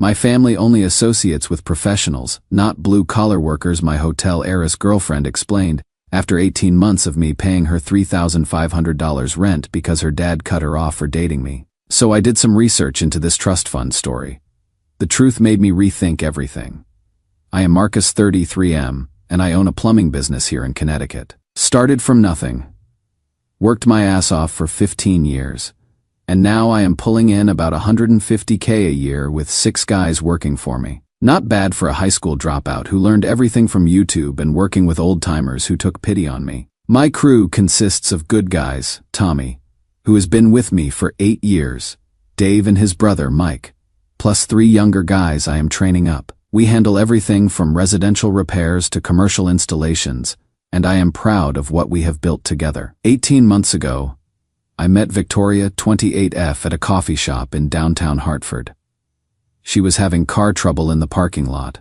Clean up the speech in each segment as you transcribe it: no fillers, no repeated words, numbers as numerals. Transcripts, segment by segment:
My family only associates with professionals, not blue-collar workers, my hotel heiress girlfriend explained, after 18 months of me paying her $3,500 rent because her dad cut her off for dating me. So I did some research into this trust fund story. The truth made me rethink everything. I am Marcus 33M, and I own a plumbing business here in Connecticut. Started from nothing. Worked my ass off for 15 years. And now I am pulling in about $150K a year with 6 guys working for me. Not bad for a high school dropout who learned everything from YouTube and working with old-timers who took pity on me. My crew consists of good guys, Tommy, who has been with me for 8 years, Dave and his brother Mike, plus 3 younger guys I am training up. We handle everything from residential repairs to commercial installations, and I am proud of what we have built together. 18 months ago, I met Victoria, 28F, at a coffee shop in downtown Hartford. She was having car trouble in the parking lot.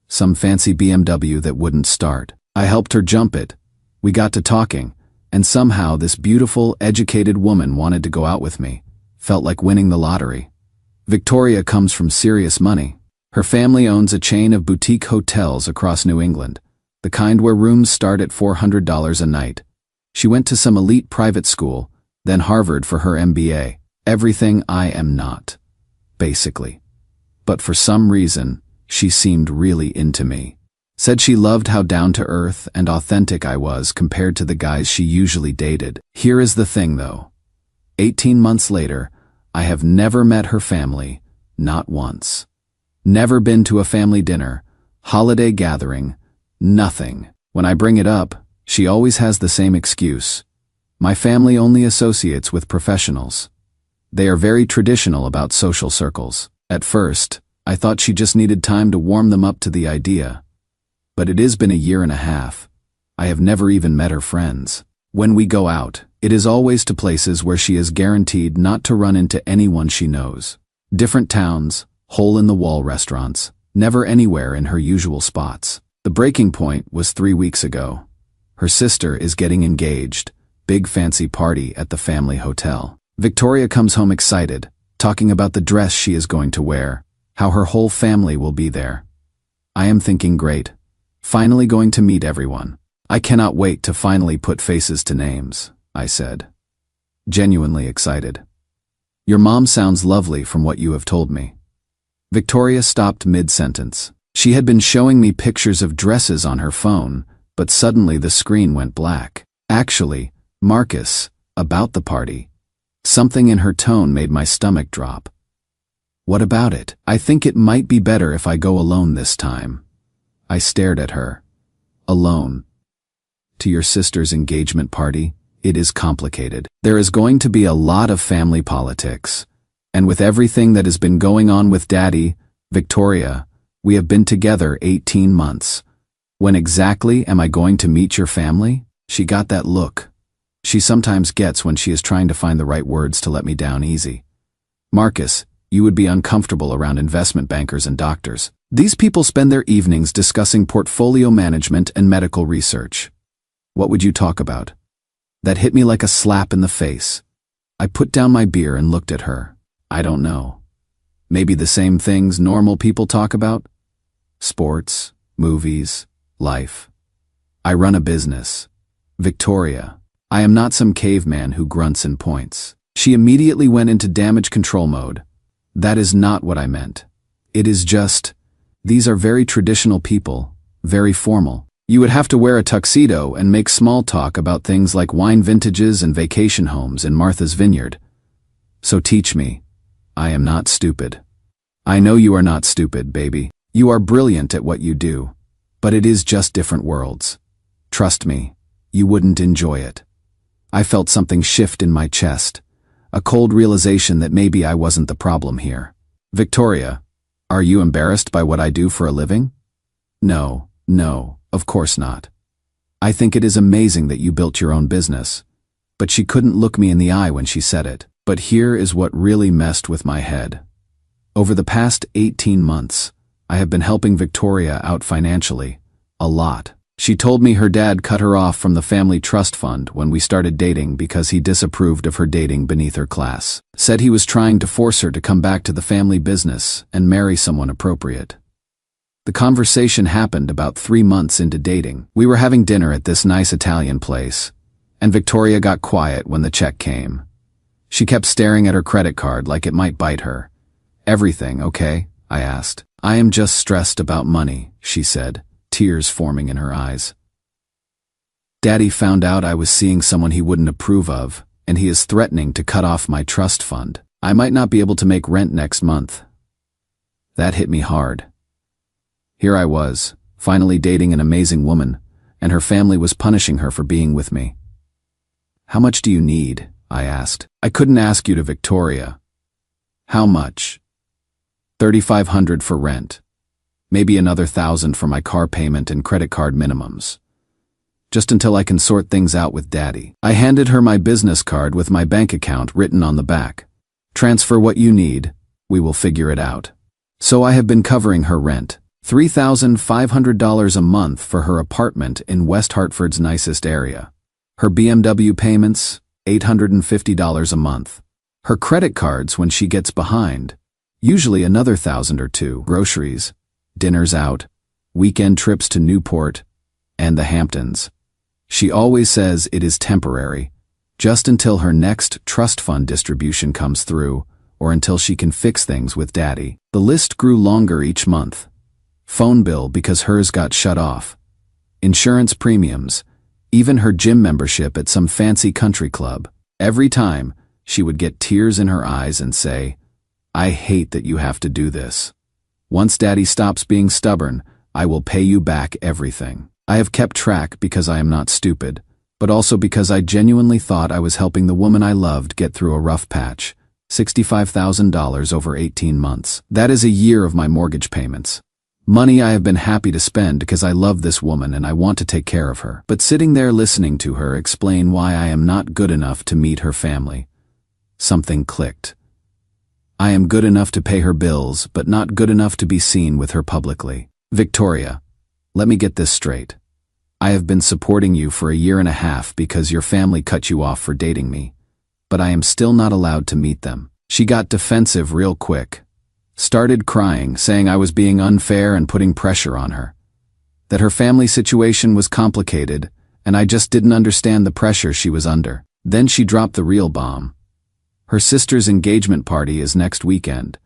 Some fancy BMW that wouldn't start. I helped her jump it. We got to talking, and somehow this beautiful, educated woman wanted to go out with me. Felt like winning the lottery. Victoria comes from serious money. Her family owns a chain of boutique hotels across New England, the kind where rooms start at $400 a night. She went to some elite private school, then Harvard for her MBA. Everything I am not, basically. But for some reason, she seemed really into me. Said she loved how down-to-earth and authentic I was compared to the guys she usually dated. Here is the thing though. 18 months later, I have never met her family, not once. Never been to a family dinner, holiday gathering, nothing. When I bring it up, she always has the same excuse. My family only associates with professionals. They are very traditional about social circles. At first, I thought she just needed time to warm them up to the idea. But it has been a year and a half. I have never even met her friends. When we go out, it is always to places where she is guaranteed not to run into anyone she knows. Different towns, hole-in-the-wall restaurants, never anywhere in her usual spots. The breaking point was 3 weeks ago. Her sister is getting engaged, big fancy party at the family hotel. Victoria comes home excited, talking about the dress she is going to wear, how her whole family will be there. I am thinking great. Finally going to meet everyone. I cannot wait to finally put faces to names, I said. Genuinely excited. Your mom sounds lovely from what you have told me. Victoria stopped mid-sentence. She had been showing me pictures of dresses on her phone, but suddenly the screen went black. Actually, Marcus, about the party. Something in her tone made my stomach drop. What about it? I think it might be better if I go alone this time. I stared at her. Alone. To your sister's engagement party? It is complicated. There is going to be a lot of family politics. And with everything that has been going on with Daddy, Victoria, we have been together 18 months. When exactly am I going to meet your family? She got that look she sometimes gets when she is trying to find the right words to let me down easy. Marcus, you would be uncomfortable around investment bankers and doctors. These people spend their evenings discussing portfolio management and medical research. What would you talk about? That hit me like a slap in the face. I put down my beer and looked at her. I don't know. Maybe the same things normal people talk about? Sports, movies, life. I run a business. Victoria, I am not some caveman who grunts and points. She immediately went into damage control mode. That is not what I meant. It is just, these are very traditional people, very formal. You would have to wear a tuxedo and make small talk about things like wine vintages and vacation homes in Martha's Vineyard. So teach me. I am not stupid. I know you are not stupid, baby. You are brilliant at what you do. But it is just different worlds. Trust me, you wouldn't enjoy it. I felt something shift in my chest, a cold realization that maybe I wasn't the problem here. Victoria, are you embarrassed by what I do for a living? No, of course not. I think it is amazing that you built your own business. But she couldn't look me in the eye when she said it. But here is what really messed with my head. Over the past 18 months, I have been helping Victoria out financially, a lot. She told me her dad cut her off from the family trust fund when we started dating because he disapproved of her dating beneath her class. Said he was trying to force her to come back to the family business and marry someone appropriate. The conversation happened about 3 months into dating. We were having dinner at this nice Italian place, and Victoria got quiet when the check came. She kept staring at her credit card like it might bite her. "Everything okay?" I asked. "I am just stressed about money," she said, tears forming in her eyes. "Daddy found out I was seeing someone he wouldn't approve of, and he is threatening to cut off my trust fund. I might not be able to make rent next month." That hit me hard. Here I was, finally dating an amazing woman, and her family was punishing her for being with me. "How much do you need?" I asked. "I couldn't ask you to Victoria." "How much?" $3,500 for rent. Maybe another $1,000 for my car payment and credit card minimums. Just until I can sort things out with Daddy. I handed her my business card with my bank account written on the back. "Transfer what you need. We will figure it out." So I have been covering her rent. $3,500 a month for her apartment in West Hartford's nicest area. Her BMW payments, $850 a month. Her credit cards when she gets behind, usually another $1,000 or $2. Groceries, dinners out, weekend trips to Newport, and the Hamptons. She always says it is temporary, just until her next trust fund distribution comes through, or until she can fix things with Daddy. The list grew longer each month. Phone bill because hers got shut off. Insurance premiums, even her gym membership at some fancy country club. Every time, she would get tears in her eyes and say, "I hate that you have to do this. Once Daddy stops being stubborn, I will pay you back everything." I have kept track because I am not stupid, but also because I genuinely thought I was helping the woman I loved get through a rough patch. $65,000 over 18 months. That is a year of my mortgage payments. Money I have been happy to spend because I love this woman and I want to take care of her. But sitting there listening to her explain why I am not good enough to meet her family, something clicked. I am good enough to pay her bills, but not good enough to be seen with her publicly. "Victoria, let me get this straight. I have been supporting you for a year and a half because your family cut you off for dating me, but I am still not allowed to meet them." She got defensive real quick. Started crying, saying I was being unfair and putting pressure on her. That her family situation was complicated, and I just didn't understand the pressure she was under. Then she dropped the real bomb. Her sister's engagement party is next weekend,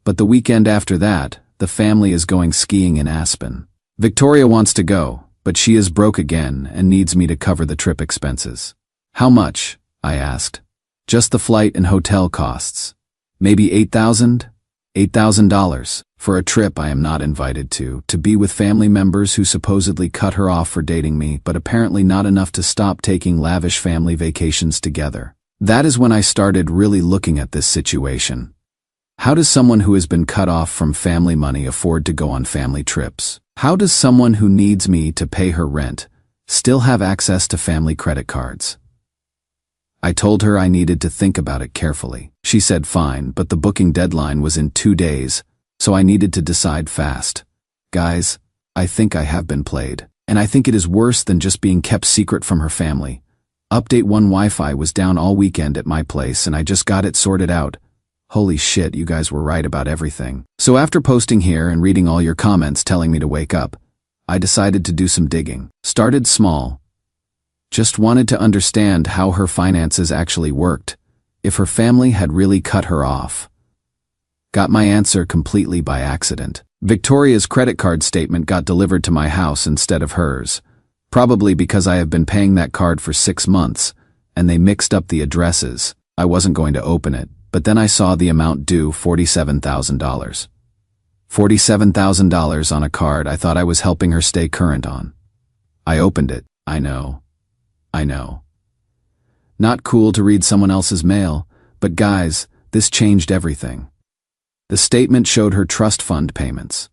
but the weekend after that, the family is going skiing in Aspen. Victoria wants to go, but she is broke again and needs me to cover the trip expenses. "How much?" I asked. "Just the flight and hotel costs. Maybe $8,000? $8,000 for a trip I am not invited to be with family members who supposedly cut her off for dating me, but apparently not enough to stop taking lavish family vacations together." That is when I started really looking at this situation. How does someone who has been cut off from family money afford to go on family trips? How does someone who needs me to pay her rent still have access to family credit cards? I told her I needed to think about it carefully. She said fine, but the booking deadline was in 2 days, so I needed to decide fast. Guys, I think I have been played, and I think it is worse than just being kept secret from her family. Update 1 Wi-Fi was down all weekend at my place and I just got it sorted out. Holy shit, you guys were right about everything. So after posting here and reading all your comments telling me to wake up, I decided to do some digging. Started small. Just wanted to understand how her finances actually worked, if her family had really cut her off. Got my answer completely by accident. Victoria's credit card statement got delivered to my house instead of hers, probably because I have been paying that card for 6 months, and they mixed up the addresses. I wasn't going to open it, but then I saw the amount due, $47,000. $47,000 on a card I thought I was helping her stay current on. I opened it. I know. Not cool to read someone else's mail, but guys, this changed everything. The statement showed her trust fund payments.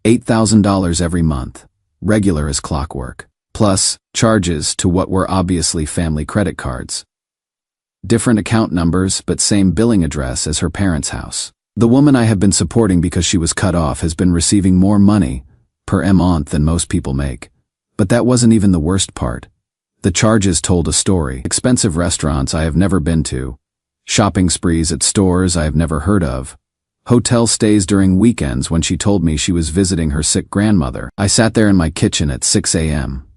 $8,000 every month, regular as clockwork, plus charges to what were obviously family credit cards. Different account numbers, but same billing address as her parents' house. The woman I have been supporting because she was cut off has been receiving more money per month than most people make. But that wasn't even the worst part. The charges told a story. Expensive restaurants I have never been to. Shopping sprees at stores I have never heard of. Hotel stays during weekends when she told me she was visiting her sick grandmother. I sat there in my kitchen at 6 a.m.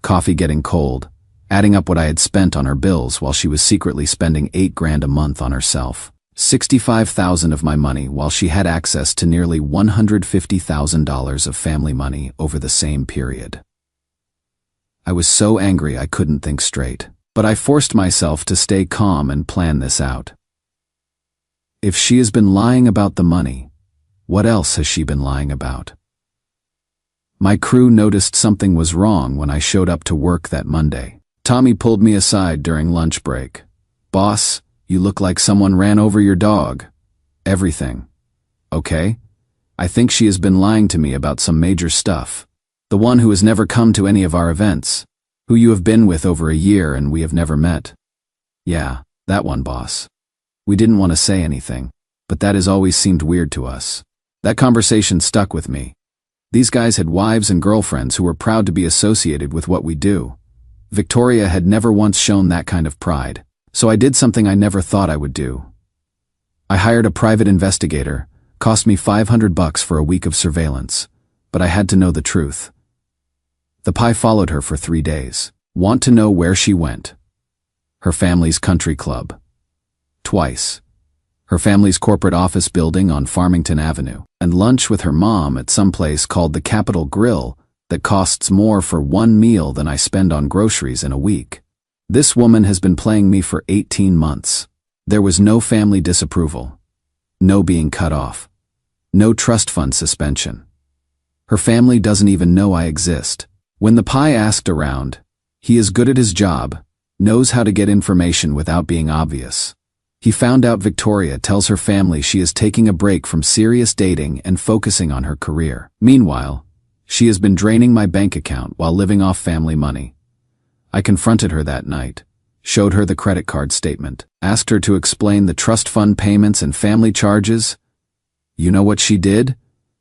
Coffee getting cold, adding up what I had spent on her bills while she was secretly spending $8,000 a month on herself. $65,000 of my money while she had access to nearly $150,000 of family money over the same period. I was so angry I couldn't think straight, but I forced myself to stay calm and plan this out. If she has been lying about the money, what else has she been lying about? My crew noticed something was wrong when I showed up to work that Monday. Tommy pulled me aside during lunch break. "Boss, you look like someone ran over your dog." "Everything. Okay? I think she has been lying to me about some major stuff. The one who has never come to any of our events, who you have been with over a year and we have never met." "Yeah, that one, boss." We didn't want to say anything, but that has always seemed weird to us. That conversation stuck with me. These guys had wives and girlfriends who were proud to be associated with what we do. Victoria had never once shown that kind of pride, so I did something I never thought I would do. I hired a private investigator, cost me $500 for a week of surveillance, but I had to know the truth. The Pie followed her for 3 days. Want to know where she went? Her family's country club. Twice. Her family's corporate office building on Farmington Avenue, and lunch with her mom at some place called the Capitol Grill that costs more for one meal than I spend on groceries in a week. This woman has been playing me for 18 months. There was no family disapproval. No being cut off. No trust fund suspension. Her family doesn't even know I exist. When the Pie asked around, he is good at his job, knows how to get information without being obvious. He found out Victoria tells her family she is taking a break from serious dating and focusing on her career. Meanwhile, she has been draining my bank account while living off family money. I confronted her that night, showed her the credit card statement, asked her to explain the trust fund payments and family charges. You know what she did?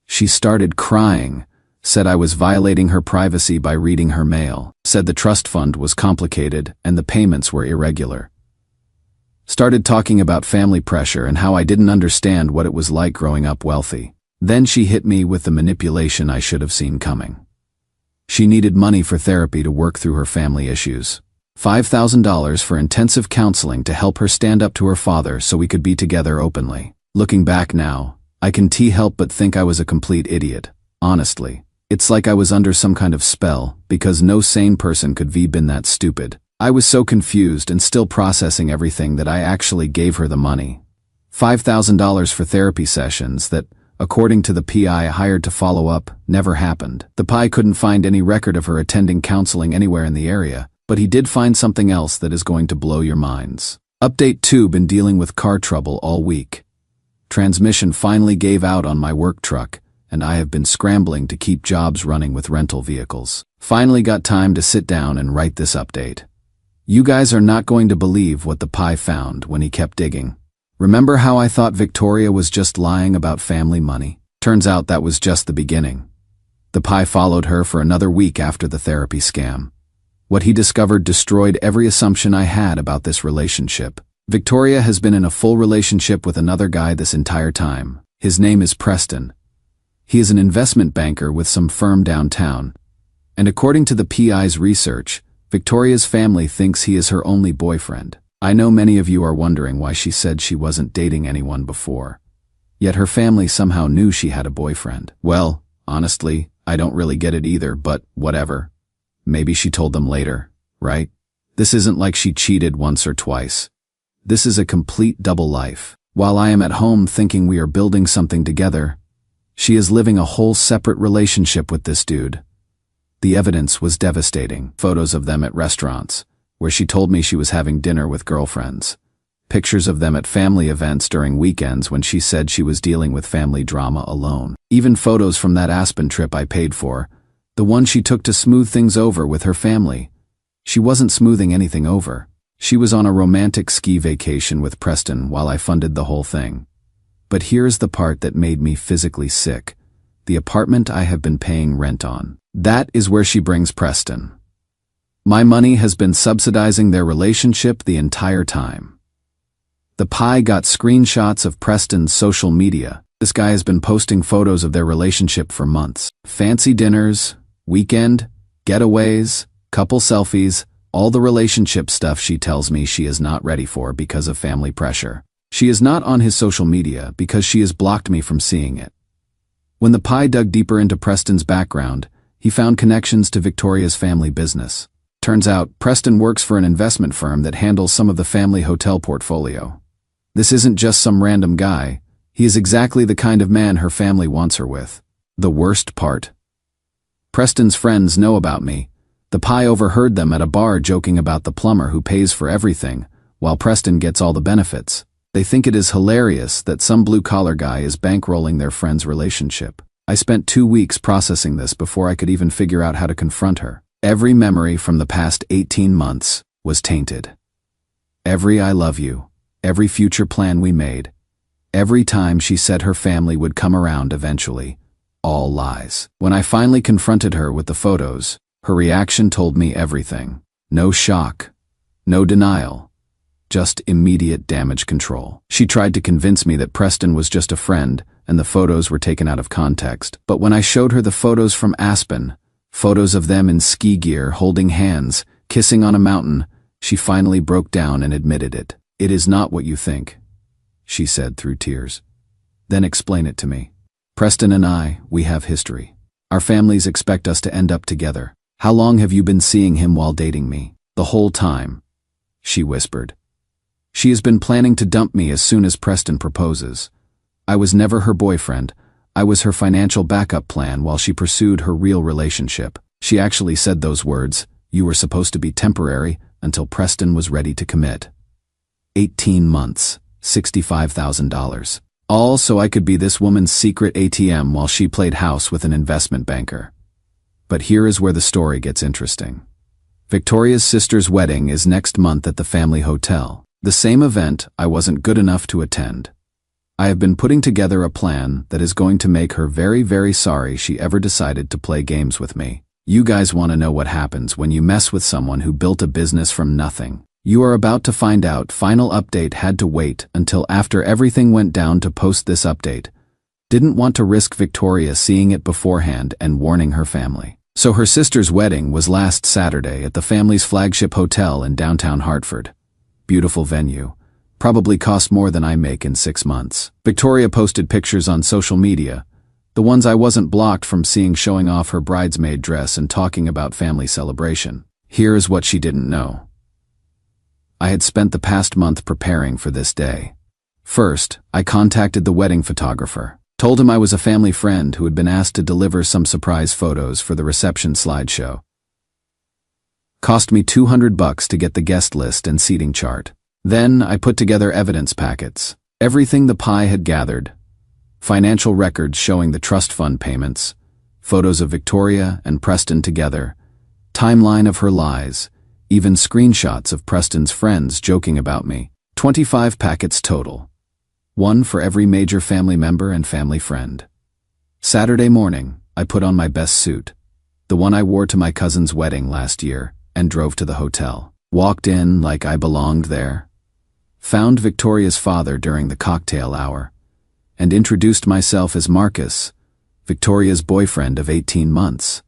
She started crying, said I was violating her privacy by reading her mail, said the trust fund was complicated and the payments were irregular. Started talking about family pressure and how I didn't understand what it was like growing up wealthy. Then she hit me with the manipulation I should have seen coming. She needed money for therapy to work through her family issues. $5,000 for intensive counseling to help her stand up to her father so we could be together openly. Looking back now, I can't help but think I was a complete idiot. Honestly, it's like I was under some kind of spell, because no sane person could have been that stupid. I was so confused and still processing everything that I actually gave her the money. $5,000 for therapy sessions that, according to the PI hired to follow up, never happened. The Pie couldn't find any record of her attending counseling anywhere in the area, but he did find something else that is going to blow your minds. Update 2: been dealing with car trouble all week. Transmission finally gave out on my work truck, and I have been scrambling to keep jobs running with rental vehicles. Finally got time to sit down and write this update. You guys are not going to believe what the Pie found when he kept digging. Remember how I thought Victoria was just lying about family money? Turns out that was just the beginning. The Pie followed her for another week after the therapy scam. What he discovered destroyed every assumption I had about this relationship. Victoria has been in a full relationship with another guy this entire time. His name is Preston. He is an investment banker with some firm downtown. And according to the PI's research, Victoria's family thinks he is her only boyfriend. I know many of you are wondering why she said she wasn't dating anyone before. Yet her family somehow knew she had a boyfriend. Well, honestly, I don't really get it either, but whatever. Maybe she told them later, right? This isn't like she cheated once or twice. This is a complete double life. While I am at home thinking we are building something together, she is living a whole separate relationship with this dude. The evidence was devastating. Photos of them at restaurants, where she told me she was having dinner with girlfriends. Pictures of them at family events during weekends when she said she was dealing with family drama alone. Even photos from that Aspen trip I paid for, the one she took to smooth things over with her family. She wasn't smoothing anything over. She was on a romantic ski vacation with Preston while I funded the whole thing. But here's the part that made me physically sick. the apartment I have been paying rent on. That is where she brings Preston. My money has been subsidizing their relationship the entire time. The Pi got screenshots of Preston's social media. This guy has been posting photos of their relationship for months. Fancy dinners, weekend, getaways, couple selfies, all the relationship stuff she tells me she is not ready for because of family pressure. She is not on his social media because she has blocked me from seeing it. When the Pi dug deeper into Preston's background, he found connections to Victoria's family business. Turns out, Preston works for an investment firm that handles some of the family hotel portfolio. This isn't just some random guy. He is exactly the kind of man her family wants her with. The worst part. Preston's friends know about me. The Pi overheard them at a bar joking about the plumber who pays for everything, while Preston gets all the benefits. They think it is hilarious that some blue-collar guy is bankrolling their friend's relationship. I spent 2 weeks processing this before I could even figure out how to confront her. Every memory from the past 18 months was tainted. Every I love you, every future plan we made, every time she said her family would come around eventually, all lies. When I finally confronted her with the photos, her reaction told me everything. No shock, no denial, just immediate damage control. She tried to convince me that Preston was just a friend and the photos were taken out of context. But when I showed her the photos from Aspen, photos of them in ski gear, holding hands, kissing on a mountain, she finally broke down and admitted it. "It is not what you think," she said through tears. "Then explain it to me. Preston and I, we have history. Our families expect us to end up together. How long have you been seeing him while dating me?" "The whole time," she whispered. "She has been planning to dump me as soon as Preston proposes. I was never her boyfriend. I was her financial backup plan while she pursued her real relationship. She actually said those words, 'You were supposed to be temporary until Preston was ready to commit.' 18 months, $65,000. All so I could be this woman's secret ATM while she played house with an investment banker." But here is where the story gets interesting. Victoria's sister's wedding is next month at the family hotel, the same event I wasn't good enough to attend. I have been putting together a plan that is going to make her very, very sorry she ever decided to play games with me. You guys want to know what happens when you mess with someone who built a business from nothing. You are about to find out. Final update. Had to wait until after everything went down to post this update. Didn't want to risk Victoria seeing it beforehand and warning her family. So her sister's wedding was last Saturday at the family's flagship hotel in downtown Hartford. Beautiful venue. Probably cost more than I make in 6 months. Victoria posted pictures on social media, the ones I wasn't blocked from seeing, showing off her bridesmaid dress and talking about family celebration. Here is what she didn't know. I had spent the past month preparing for this day. First, I contacted the wedding photographer. Told him I was a family friend who had been asked to deliver some surprise photos for the reception slideshow. Cost me $200 to get the guest list and seating chart. Then I put together evidence packets. Everything the Pi had gathered. Financial records showing the trust fund payments. Photos of Victoria and Preston together. Timeline of her lies. Even screenshots of Preston's friends joking about me. 25 packets total. One for every major family member and family friend. Saturday morning, I put on my best suit, the one I wore to my cousin's wedding last year, and drove to the hotel. Walked in like I belonged there. Found Victoria's father during the cocktail hour, and introduced myself as Marcus, Victoria's boyfriend of 18 months.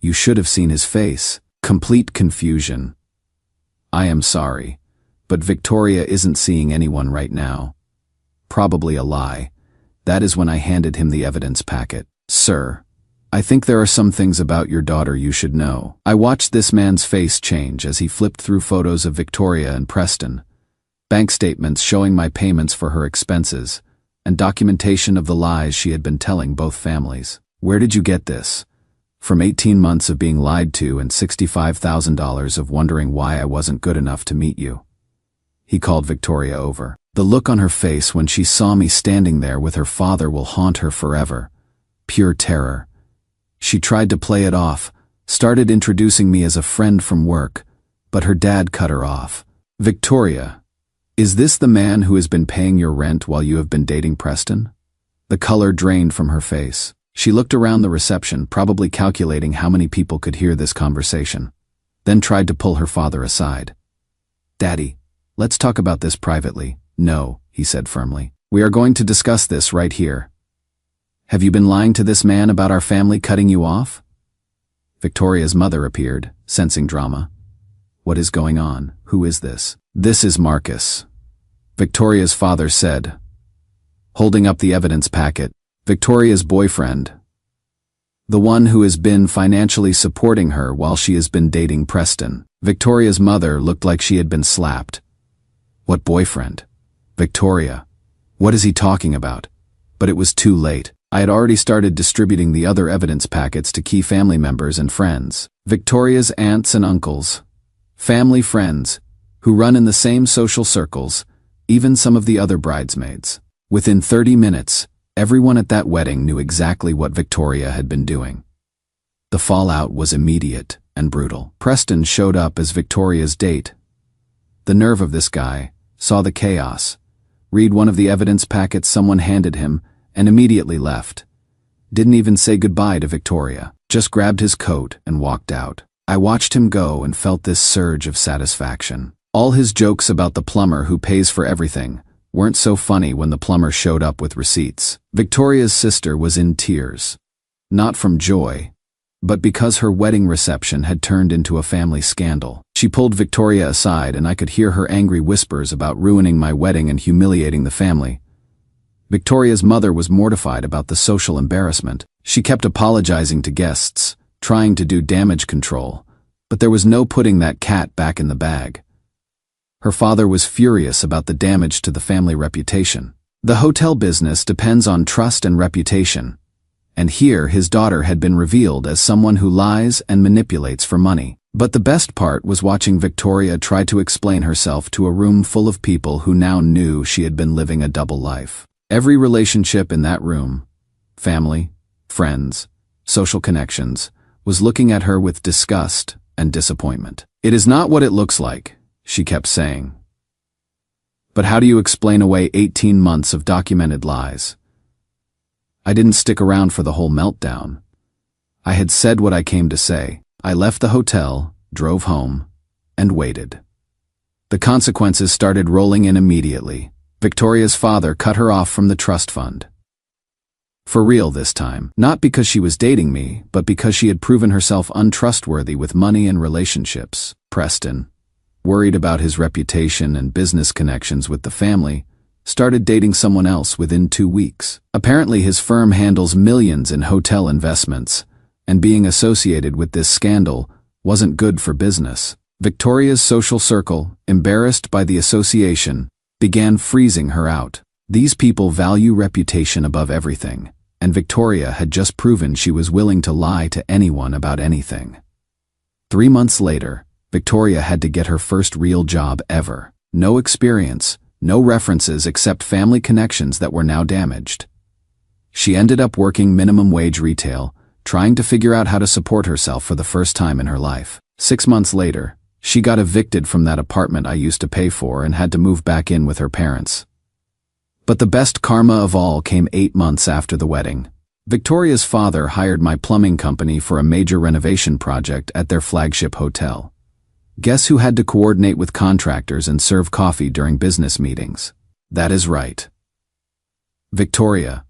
You should have seen his face. Complete confusion. I am sorry, but Victoria isn't seeing anyone right now. Probably a lie. That is when I handed him the evidence packet. "Sir, I think there are some things about your daughter you should know." I watched this man's face change as he flipped through photos of Victoria and Preston, bank statements showing my payments for her expenses, and documentation of the lies she had been telling both families. "Where did you get this?" From 18 months of being lied to and $65,000 of wondering why I wasn't good enough to meet you. He called Victoria over. The look on her face when she saw me standing there with her father will haunt her forever. Pure terror. She tried to play it off, started introducing me as a friend from work, but her dad cut her off. "Victoria, is this the man who has been paying your rent while you have been dating Preston?" The color drained from her face. She looked around the reception, probably calculating how many people could hear this conversation, then tried to pull her father aside. "Daddy, let's talk about this privately." "No," he said firmly. "We are going to discuss this right here. Have you been lying to this man about our family cutting you off?" Victoria's mother appeared, sensing drama. "What is going on? Who is this?" "This is Marcus," Victoria's father said, holding up the evidence packet. "Victoria's boyfriend. The one who has been financially supporting her while she has been dating Preston." Victoria's mother looked like she had been slapped. "What boyfriend? Victoria, what is he talking about?" But it was too late. I had already started distributing the other evidence packets to key family members and friends. Victoria's aunts and uncles, family friends, who run in the same social circles, even some of the other bridesmaids. Within 30 minutes, everyone at that wedding knew exactly what Victoria had been doing. The fallout was immediate and brutal. Preston showed up as Victoria's date. The nerve of this guy, saw the chaos, read one of the evidence packets someone handed him, and immediately left. Didn't even say goodbye to Victoria, just grabbed his coat and walked out. I watched him go and felt this surge of satisfaction. All his jokes about the plumber who pays for everything weren't so funny when the plumber showed up with receipts. Victoria's sister was in tears. Not from joy, but because her wedding reception had turned into a family scandal. She pulled Victoria aside and I could hear her angry whispers about ruining my wedding and humiliating the family. Victoria's mother was mortified about the social embarrassment. She kept apologizing to guests, trying to do damage control, but there was no putting that cat back in the bag. Her father was furious about the damage to the family reputation. The hotel business depends on trust and reputation, and here his daughter had been revealed as someone who lies and manipulates for money. But the best part was watching Victoria try to explain herself to a room full of people who now knew she had been living a double life. Every relationship in that room, family, friends, social connections, was looking at her with disgust and disappointment. "It is not what it looks like," she kept saying. "But how do you explain away 18 months of documented lies?" I didn't stick around for the whole meltdown. I had said what I came to say. I left the hotel, drove home, and waited. The consequences started rolling in immediately. Victoria's father cut her off from the trust fund. For real this time. Not because she was dating me, but because she had proven herself untrustworthy with money and relationships. Preston, worried about his reputation and business connections with the family, started dating someone else within 2 weeks. Apparently his firm handles millions in hotel investments, and being associated with this scandal wasn't good for business. Victoria's social circle, embarrassed by the association, began freezing her out. These people value reputation above everything, and Victoria had just proven she was willing to lie to anyone about anything. 3 months later, Victoria had to get her first real job ever. No experience, no references except family connections that were now damaged. She ended up working minimum wage retail, trying to figure out how to support herself for the first time in her life. 6 months later, she got evicted from that apartment I used to pay for and had to move back in with her parents. But the best karma of all came 8 months after the wedding. Victoria's father hired my plumbing company for a major renovation project at their flagship hotel. Guess who had to coordinate with contractors and serve coffee during business meetings? That is right. Victoria.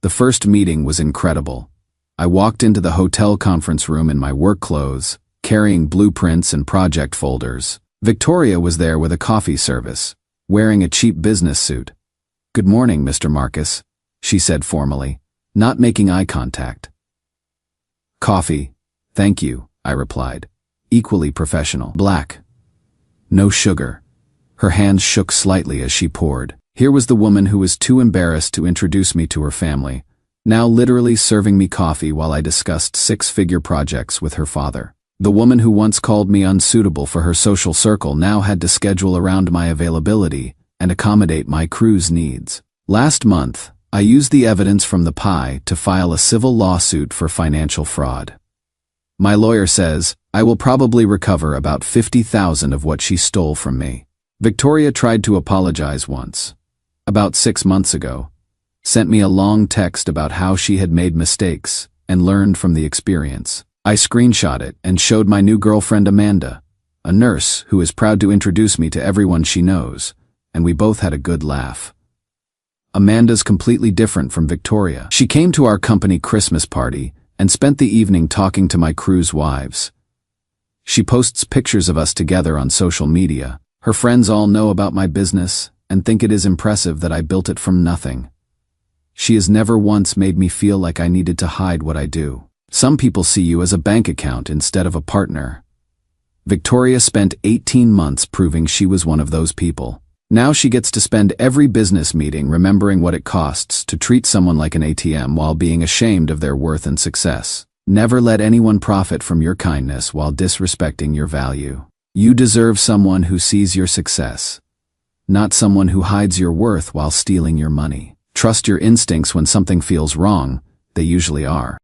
The first meeting was incredible. I walked into the hotel conference room in my work clothes, carrying blueprints and project folders. Victoria was there with a coffee service, wearing a cheap business suit. "Good morning, Mr. Marcus," she said formally, not making eye contact. "Coffee, thank you," I replied, equally professional. "Black. No sugar." Her hands shook slightly as she poured. Here was the woman who was too embarrassed to introduce me to her family, now literally serving me coffee while I discussed 6-figure projects with her father. The woman who once called me unsuitable for her social circle now had to schedule around my availability and accommodate my crew's needs. Last month, I used the evidence from the pie to file a civil lawsuit for financial fraud. My lawyer says I will probably recover about $50,000 of what she stole from me. Victoria tried to apologize once, about 6 months ago, sent me a long text about how she had made mistakes and learned from the experience. I screenshot it and showed my new girlfriend Amanda, a nurse who is proud to introduce me to everyone she knows, and we both had a good laugh. Amanda's completely different from Victoria. She came to our company Christmas party and spent the evening talking to my crew's wives. She posts pictures of us together on social media. Her friends all know about my business and think it is impressive that I built it from nothing. She has never once made me feel like I needed to hide what I do. Some people see you as a bank account instead of a partner. Victoria spent 18 months proving she was one of those people. Now she gets to spend every business meeting remembering what it costs to treat someone like an ATM while being ashamed of their worth and success. Never let anyone profit from your kindness while disrespecting your value. You deserve someone who sees your success, not someone who hides your worth while stealing your money. Trust your instincts when something feels wrong. They usually are.